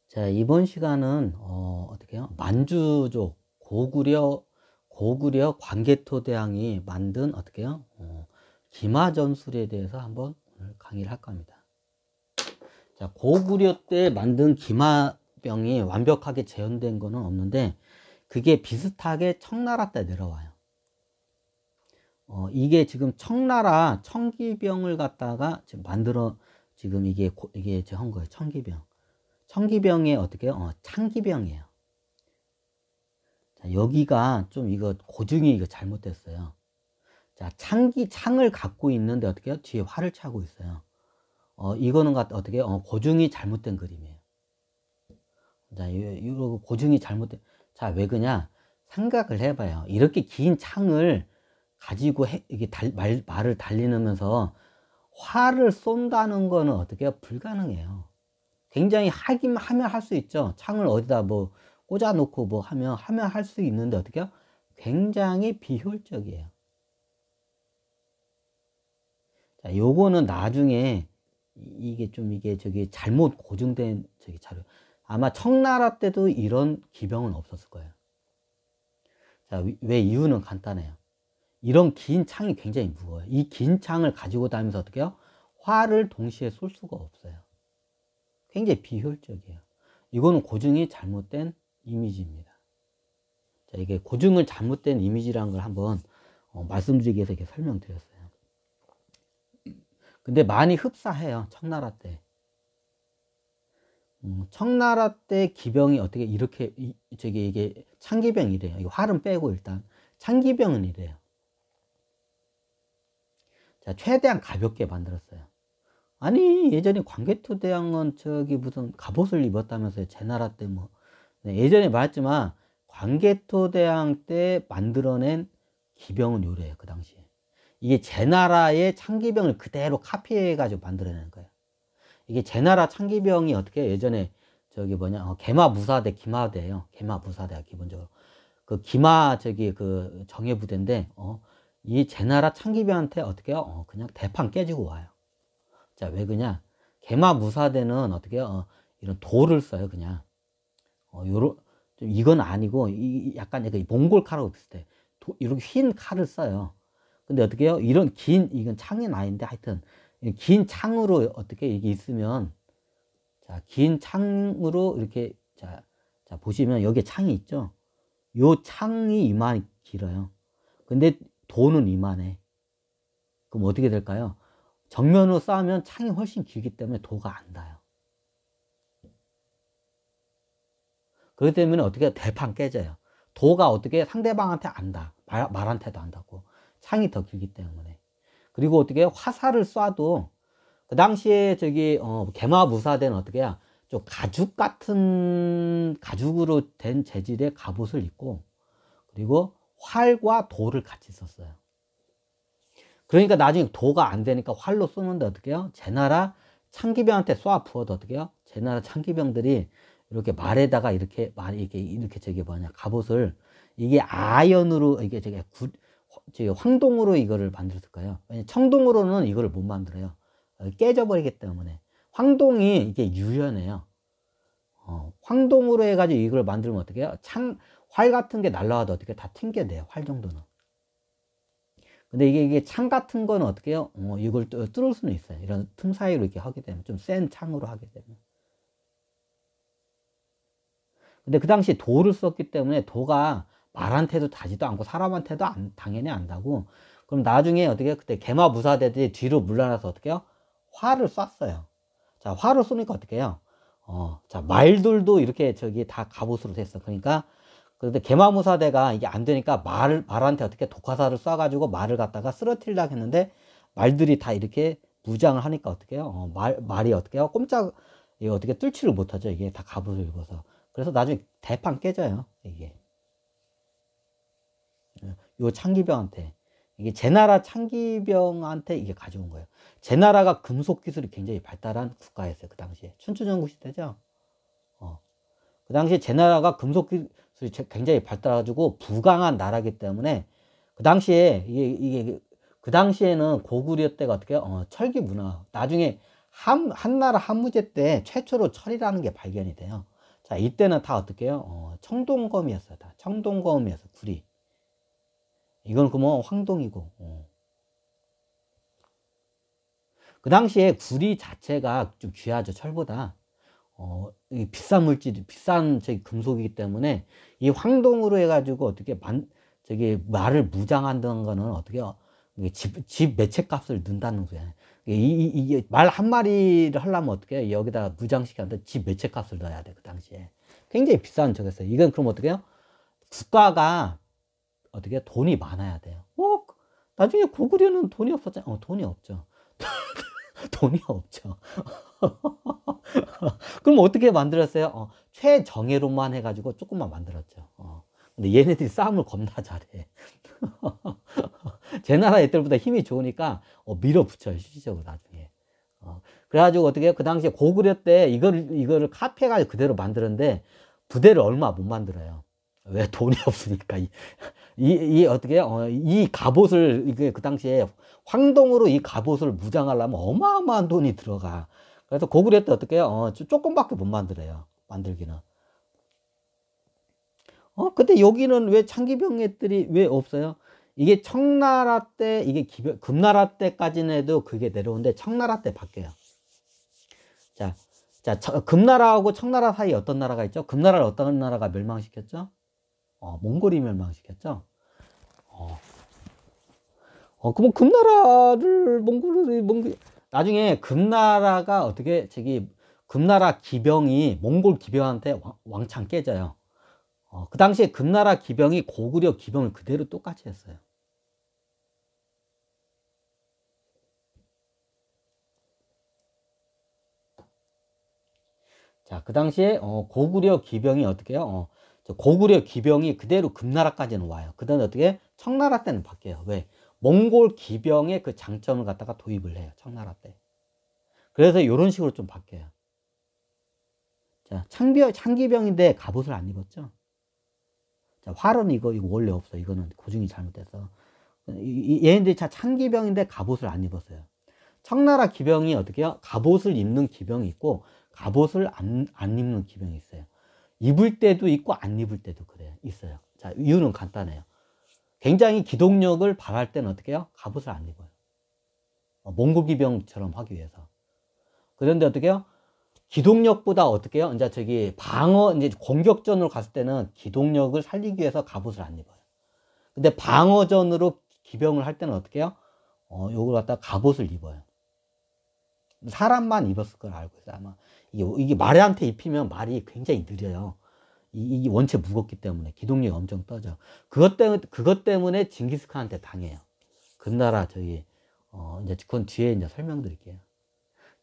자, 이번 시간은 어떻게요? 만주족 고구려 광개토대왕이 만든 어떻게요? 기마전술에 대해서 한번 오늘 강의를 할 겁니다. 자, 고구려 때 만든 기마병이 완벽하게 재현된 거는 없는데 그게 비슷하게 청나라 때 내려와요. 이게 지금 청나라 청기병을 갖다가 지금 지금 이게 한 거예요. 청기병. 청기병이 어떻게 창기병이에요. 자, 여기가 좀 이거 고증이 이거 잘못됐어요. 자, 창을 갖고 있는데 어떻게 해요? 뒤에 활을 차고 있어요. 이거는 어떻게 고증이 잘못된 그림이에요. 자, 이거 고증이 잘못된. 자, 왜 그냐? 생각을 해봐요. 이렇게 긴 창을 가지고 이게 말을 달리면서 활을 쏜다는 거는 어떻게 해요? 불가능해요. 굉장히 하면 할 수 있죠. 창을 어디다 뭐 꽂아 놓고 뭐 하면 할 수 있는데 어떻게요? 굉장히 비효율적이에요. 자, 요거는 나중에 이게 저기 잘못 고증된 저기 자료. 아마 청나라 때도 이런 기병은 없었을 거예요. 자, 왜 이유는 간단해요. 이런 긴 창이 굉장히 무거워요. 이 긴 창을 가지고 다니면서 어떻게요? 활을 동시에 쏠 수가 없어요. 굉장히 비효율적이에요. 이거는 고증이 잘못된 이미지입니다. 자, 이게 고증을 잘못된 이미지라는 걸 한번 말씀드리기 위해서 이렇게 설명드렸어요. 근데 많이 흡사해요. 청나라 때. 청나라 때 기병이 어떻게 이렇게 이게 창기병이래요. 이거 활은 빼고 일단 창기병은 이래요. 자, 최대한 가볍게 만들었어요. 아니, 예전에 광개토대왕은 저기 무슨 갑옷을 입었다면서요. 제 나라 때 뭐. 네, 예전에 말했지만 광개토대왕 때 만들어낸 기병은 요래요. 그 당시에. 이게 제 나라의 창기병을 그대로 카피해가지고 만들어내는 거예요. 이게 제 나라 창기병이 어떻게 예전에 저기 개마무사대 기마대예요. 개마무사대가 기본적으로 그 그 정예부대인데 이 제 나라 창기병한테 어떻게 해요? 그냥 대판 깨지고 와요. 자, 왜 그냐? 개마무사대는 어떻게 해요? 이런 돌을 써요. 그냥 요런 좀 이건 아니고 약간 몽골 칼하고 비슷해. 이렇게 흰 칼을 써요. 근데 어떻게 해요? 이건 창은 아닌데 하여튼 긴 창으로 어떻게 이게 있으면 자, 긴 창으로 이렇게 자 보시면 여기에 창이 있죠? 요 창이 이만 길어요. 근데 도는 이만해. 그럼 어떻게 될까요? 정면으로 싸우면 창이 훨씬 길기 때문에 도가 안 닿아요. 그렇기 때문에 어떻게 대판 깨져요. 도가 어떻게 상대방한테 안 닿아. 말한테도 안 닿고. 창이 더 길기 때문에. 그리고 어떻게 화살을 쏴도 그 당시에 개마무사대는 어떻게 해야 좀 가죽으로 된 재질의 갑옷을 입고 그리고 활과 돌을 같이 썼어요. 그러니까 나중에 도가 안 되니까 활로 쏘는데 어떻게 해요? 제 나라 창기병한테 쏴 부어도 어떻게 해요? 제 나라 창기병들이 이렇게 말에다가 이렇게 갑옷을 이게 아연으로 황동으로 이거를 만들었을까요? 왜냐면 청동으로는 이거를 못 만들어요. 깨져버리기 때문에. 황동이 이게 유연해요. 황동으로 해가지고 이걸 만들면 어떻게 해요? 활 같은 게 날라와도 어떻게 다 튕겨내요. 활 정도는. 근데 이게 창 같은 거는 어떻게 해요? 이걸 뚫을 수는 있어요. 이런 틈 사이로 이렇게 하게 되면, 좀 센 창으로 하게 되면. 근데 그 당시 돌을 썼기 때문에 도가 말한테도 닿지도 않고 사람한테도 당연히 안 닿고, 그럼 나중에 어떻게 그때 개마무사대들이 뒤로 물러나서 어떻게 해요? 활을 쐈어요. 자, 활을 쏘니까 어떻게 해요? 자, 말들도 이렇게 다 갑옷으로 됐어. 그러니까 그런데 개마무사대가 이게 안 되니까 말한테 어떻게 독화살을 쏴가지고 말을 갖다가 쓰러뜨리려고 했는데 말들이 다 이렇게 무장을 하니까 어떻게 해요? 말이 어떻게 해요? 이게 어떻게 뚫지를 못하죠. 이게 다 갑옷을 입어서. 그래서 나중에 대판 깨져요. 이게. 요 창기병한테. 이게 제 나라 창기병한테 이게 가져온 거예요. 제 나라가 금속 기술이 굉장히 발달한 국가였어요. 그 당시에. 춘추전국 시대죠. 그 당시에 제 나라가 금속 기술이 굉장히 발달해가지고 부강한 나라기 때문에 그 당시에 그 당시에는 고구려 때가 어떻게 철기 문화. 나중에 한나라 한무제 때 최초로 철이라는 게 발견이 돼요. 자, 이때는 다 어떻게 해요? 청동검이었어요. 다 청동검이었어, 굴이. 이건 그뭐 황동이고. 그 당시에 구리 자체가 좀 귀하죠, 철보다. 이 비싼 물질, 비싼 저기 금속이기 때문에 이 황동으로 해가지고 어떻게 저기 말을 무장한다는 거는 어떻게 집 매체 값을 넣는다는 거예요. 이게 말 한 마리를 하려면 어떻게 여기다 무장시켰는데 집 매체 값을 넣어야 돼, 그 당시에. 굉장히 비싼 저겠어요. 이건 그럼 어떻게 해요? 국가가 어떻게 돈이 많아야 돼요. 나중에 고구려는 돈이 없었잖아요. 돈이 없죠. 돈이 없죠. 그럼 어떻게 만들었어요? 최정예로만 해가지고 조금만 만들었죠. 근데 얘네들이 싸움을 겁나 잘해. 제 나라 애들보다 힘이 좋으니까 밀어붙여요, 실질적으로 나중에. 그래가지고 어떻게 해요? 그 당시에 고구려 때 이거를 카피해가지고 그대로 만드는데 부대를 얼마 못 만들어요. 왜? 돈이 없으니까. 어떻게 해요? 이 갑옷을, 이게 그 당시에 황동으로 이 갑옷을 무장하려면 어마어마한 돈이 들어가. 그래서 고구려 때 어떻게 해요? 조금밖에 못 만들어요. 만들기는. 근데 여기는 왜 창기병 애들이 왜 없어요? 이게 청나라 때, 이게 금나라 때까지는 해도 그게 내려오는데 청나라 때 바뀌어요. 자, 금나라하고 청나라 사이에 어떤 나라가 있죠? 금나라를 어떤 나라가 멸망시켰죠? 몽골이 멸망시켰죠? 그럼 금나라를 나중에 금나라가 어떻게 금나라 기병이 몽골 기병한테 왕창 깨져요. 그 당시에 금나라 기병이 고구려 기병을 그대로 똑같이 했어요. 자, 그 당시에 고구려 기병이 어떻게 해요? 고구려 기병이 그대로 금나라까지는 와요. 그 다음에 어떻게 청나라 때는 바뀌어요. 왜? 몽골 기병의 그 장점을 갖다가 도입을 해요. 청나라 때. 그래서 이런 식으로 좀 바뀌어요. 자, 창기병인데 갑옷을 안 입었죠. 자, 활은 이거 원래 없어. 이거는 고증이 잘못돼서. 얘네들이 창기병인데 갑옷을 안 입었어요. 청나라 기병이 어떻게 해요? 갑옷을 입는 기병이 있고 갑옷을 안 입는 기병이 있어요. 입을 때도 있고 안 입을 때도 그래요. 있어요. 자, 이유는 간단해요. 굉장히 기동력을 발할 때는 어떻게 해요? 갑옷을 안 입어요. 몽골 기병처럼 하기 위해서. 그런데 어떻게 해요? 기동력보다 어떻게 해요? 이제 이제 공격전으로 갔을 때는 기동력을 살리기 위해서 갑옷을 안 입어요. 근데 방어전으로 기병을 할 때는 어떻게 해요? 요걸 갖다가 갑옷을 입어요. 사람만 입었을 걸 알고 있어요. 아마 이게 말한테 입히면 말이 굉장히 느려요. 이게 원체 무겁기 때문에 기동력이 엄청 떠져. 그것 때문에 징기스칸한테 당해요. 금나라 이제 그건 뒤에 이제 설명드릴게요.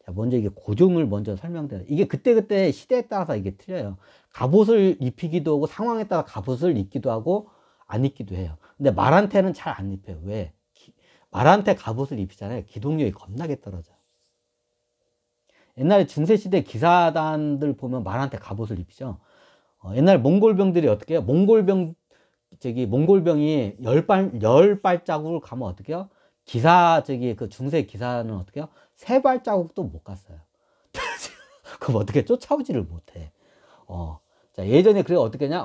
자, 먼저 이게 고종을 먼저 설명드려요. 이게 그때 시대에 따라서 이게 틀려요. 갑옷을 입히기도 하고 상황에 따라 갑옷을 입기도 하고 안 입기도 해요. 근데 말한테는 잘 안 입혀요. 왜? 말한테 갑옷을 입히잖아요. 기동력이 겁나게 떨어져요. 옛날에 중세시대 기사단들 보면 말한테 갑옷을 입히죠. 옛날 몽골병들이 어떻게 해요? 몽골병이 10발자국을 가면 어떻게 해요? 그 중세 기사는 어떻게 해요? 3발자국도 못 갔어요. 그럼 어떻게 쫓아오지를 못해. 자, 예전에 그래 어떻게 했냐?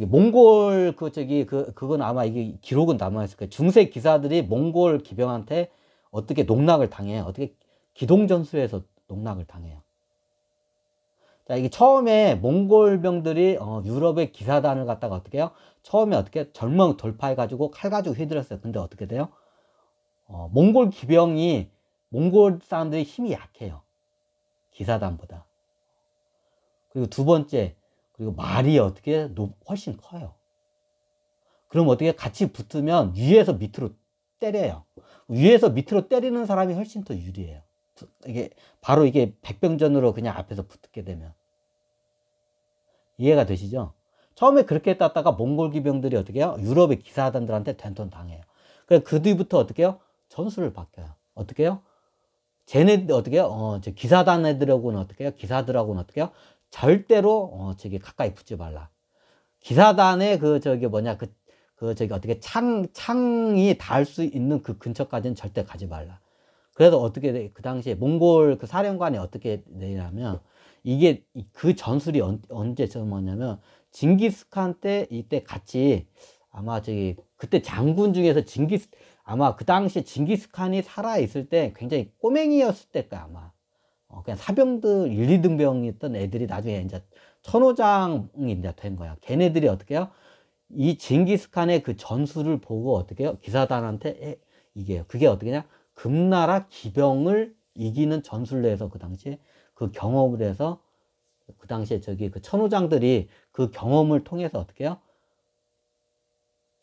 몽골 그건 아마 이게 기록은 남아있을 거예요. 중세 기사들이 몽골 기병한테 어떻게 농락을 당해요? 어떻게 기동전술에서 농락을 당해요. 자, 이게 처음에 몽골병들이 유럽의 기사단을 갖다가 어떻게 해요? 처음에 어떻게 절망 돌파해가지고 칼 가지고 휘둘렀어요. 근데 어떻게 돼요? 몽골 기병이 몽골 사람들의 힘이 약해요. 기사단보다. 그리고 두 번째, 그리고 말이 어떻게 훨씬 커요. 그럼 어떻게 같이 붙으면 위에서 밑으로 때려요. 위에서 밑으로 때리는 사람이 훨씬 더 유리해요. 바로 이게 백병전으로 그냥 앞에서 붙게 되면. 이해가 되시죠? 처음에 그렇게 했다가 몽골 기병들이 어떻게 해요? 유럽의 기사단들한테 된통 당해요. 그래서 그 뒤부터 어떻게 해요? 전술을 바뀌어요. 어떻게 해요? 쟤네들 어떻게 해요? 기사단 애들하고는 어떻게 해요? 기사들하고는 어떻게 해요? 절대로 가까이 붙지 말라. 기사단의 어떻게 창이 닿을 수 있는 그 근처까지는 절대 가지 말라. 그래서 어떻게 돼? 그 당시에 몽골 그 사령관이 어떻게 되냐면 이게 그 전술이 언제 뭐냐면 징기스칸 때 이때 같이 아마 저기 그때 장군 중에서 아마 그 당시에 징기스칸이 살아 있을 때 굉장히 꼬맹이였을 때까 아마 그냥 사병들 1, 2등병이었던 애들이 나중에 이제 천호장이 이제 된 거야. 걔네들이 어떻게 해요? 이 징기스칸의 그 전술을 보고 어떻게 해요? 기사단한테 이게요. 그게 어떻게냐? 금나라 기병을 이기는 전술로 해서 그 당시에 그 경험을 해서 그 당시에 저기 그 천호장들이 그 경험을 통해서 어떻게 해요?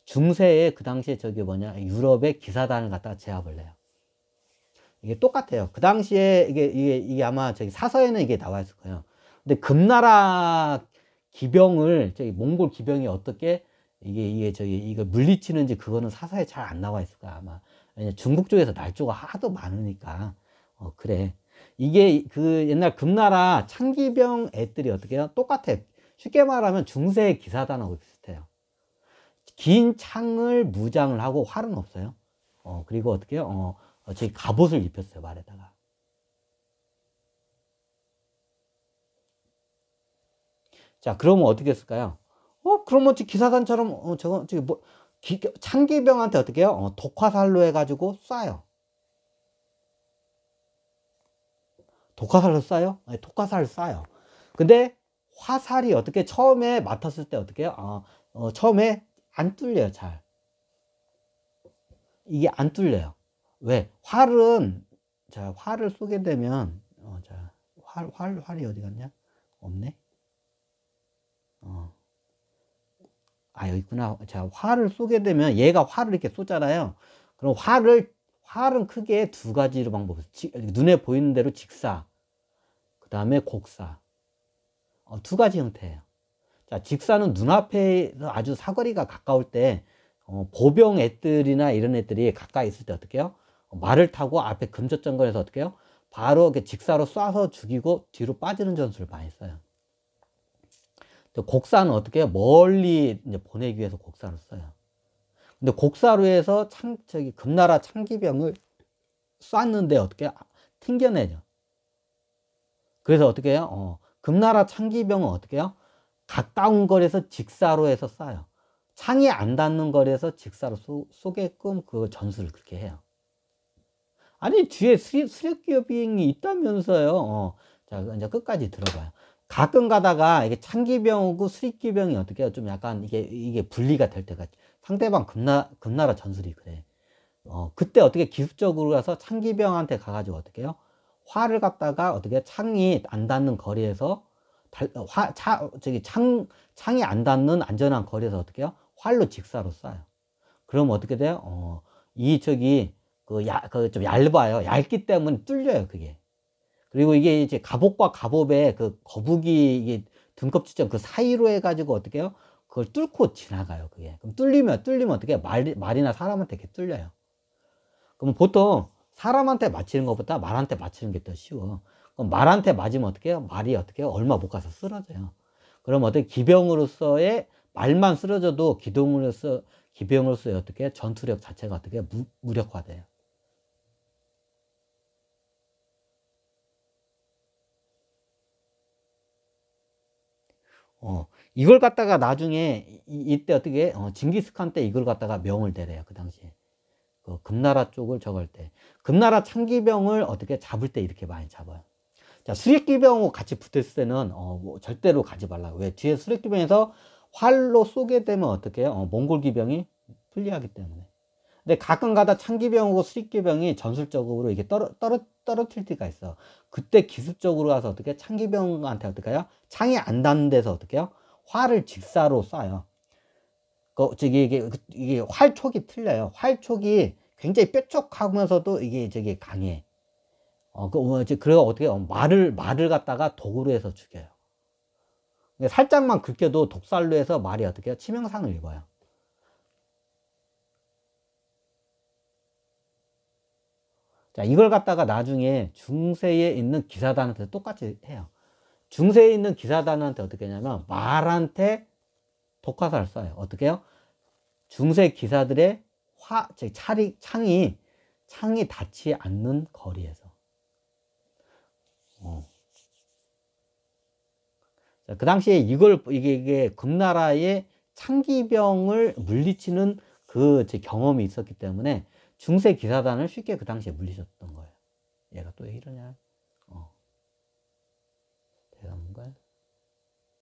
중세에 그 당시에 저기 뭐냐 유럽의 기사단을 갖다가 제압을 해요. 이게 똑같아요. 그 당시에 이게 아마 저기 사서에는 이게 나와 있을 거예요. 근데 금나라 기병을 저기 몽골 기병이 어떻게 이게 저기 이거 물리치는지 그거는 사서에 잘 안 나와 있을 거야 아마. 왜냐 중국 쪽에서 날조가 하도 많으니까. 그래. 이게 그 옛날 금나라 창기병 애들이 어떻게 해요? 똑같아. 쉽게 말하면 중세 기사단하고 비슷해요. 긴 창을 무장을 하고 활은 없어요. 그리고 어떻게 해요? 저기 갑옷을 입혔어요, 말에다가. 자, 그러면 어떻게 했을까요? 그러면 기사단처럼, 저기 뭐, 창기병한테 어떻게 해요? 독화살로 해가지고 쏴요. 독화살로 쏴요? 네, 독화살을 쏴요. 근데 화살이 어떻게 처음에 맡았을 때 어떻게 해요? 처음에 안 뚫려요, 잘. 이게 안 뚫려요. 왜? 자, 활을 쏘게 되면, 자, 활이 어디 갔냐? 없네? 여기 있구나. 자, 활을 쏘게 되면 얘가 활을 이렇게 쏘잖아요. 그럼 활은 크게 두 가지로 방법. 눈에 보이는 대로 직사, 그 다음에 곡사. 두 가지 형태예요. 자, 직사는 눈앞에서 아주 사거리가 가까울 때, 보병 애들이나 이런 애들이 가까이 있을 때 어떻게 해요? 말을 타고 앞에 금저정거에서 어떻게 해요? 바로 이렇게 직사로 쏴서 죽이고 뒤로 빠지는 전술을 많이 써요. 곡사는 어떻게 해요? 멀리 이제 보내기 위해서 곡사를 써요. 근데 곡사로 해서 저기 금나라 창기병을 쐈는데 어떻게 튕겨내죠. 그래서 어떻게 해요? 금나라 창기병은 어떻게 해요? 가까운 거리에서 직사로 해서 쏴요. 창이 안 닿는 거리에서 직사로 쏘게끔 그 전술을 그렇게 해요. 아니, 뒤에 수력기병이 있다면서요. 자, 이제 끝까지 들어봐요. 가끔 가다가 이게 창기병하고 수립기병이 어떻게 해요? 좀 약간 이게 분리가 될 때가 상대방 금나라 전술이 그래. 그때 어떻게 기습적으로 가서 창기병한테 가가지고 어떻게 해요? 활을 갖다가 어떻게 창이 안 닿는 거리에서 창이 안 닿는 안전한 거리에서 어떻게 해요? 활로 직사로 쏴요. 그럼 어떻게 돼요? 좀 얇아요. 얇기 때문에 뚫려요, 그게. 그리고 이게 이제 갑옷과 갑옷의 그 거북이 이게 등껍질점 그 사이로 해가지고 어떻게 해요? 그걸 뚫고 지나가요, 그게. 그럼 뚫리면 어떻게 해요? 말이나 사람한테 이렇게 뚫려요. 그럼 보통 사람한테 맞히는 것보다 말한테 맞히는 게 더 쉬워. 그럼 말한테 맞으면 어떻게 해요? 말이 어떻게 해요? 얼마 못 가서 쓰러져요. 그럼 어떻게 기병으로서의 말만 쓰러져도 기병으로서의 어떻게 전투력 자체가 어떻게 무력화돼요. 이걸 갖다가 나중에 이때 어떻게 징기스칸 때 이걸 갖다가 명을 대래요. 그 당시에 그 금나라 쪽을 저걸 때 금나라 창기병을 어떻게 잡을 때 이렇게 많이 잡아요. 자, 수립기병하고 같이 붙었을 때는 뭐 절대로 가지 말라고. 왜? 뒤에 수립기병에서 활로 쏘게 되면 어떻게 해요? 몽골 기병이 불리하기 때문에. 근데 가끔 가다 창기병하고 수립기병이 전술적으로 이게 떨어뜨릴 때가 있어. 그때 기습적으로 가서 어떻게 창기병한테 어떻게 해요? 창이 안 닿는 데서 어떻게 해요? 활을 직사로 쏴요. 이게 활촉이 틀려요. 활촉이 굉장히 뾰족하면서도 이게 강해. 그래서 어떻게 해요? 말을 갖다가 독으로 해서 죽여요. 살짝만 긁혀도 독살로 해서 말이 어떻게 해요? 치명상을 입어요. 자, 이걸 갖다가 나중에 중세에 있는 기사단한테 똑같이 해요. 중세에 있는 기사단한테 어떻게 하냐면 말한테 독화살을 쏴요. 어떻게 해요? 중세 기사들의 창이 닿지 않는 거리에서. 자, 그 당시에 이게 금나라의 창기병을 물리치는 그 제 경험이 있었기 때문에 중세 기사단을 쉽게 그 당시에 물리쳤던 거예요. 얘가 또 왜 이러냐.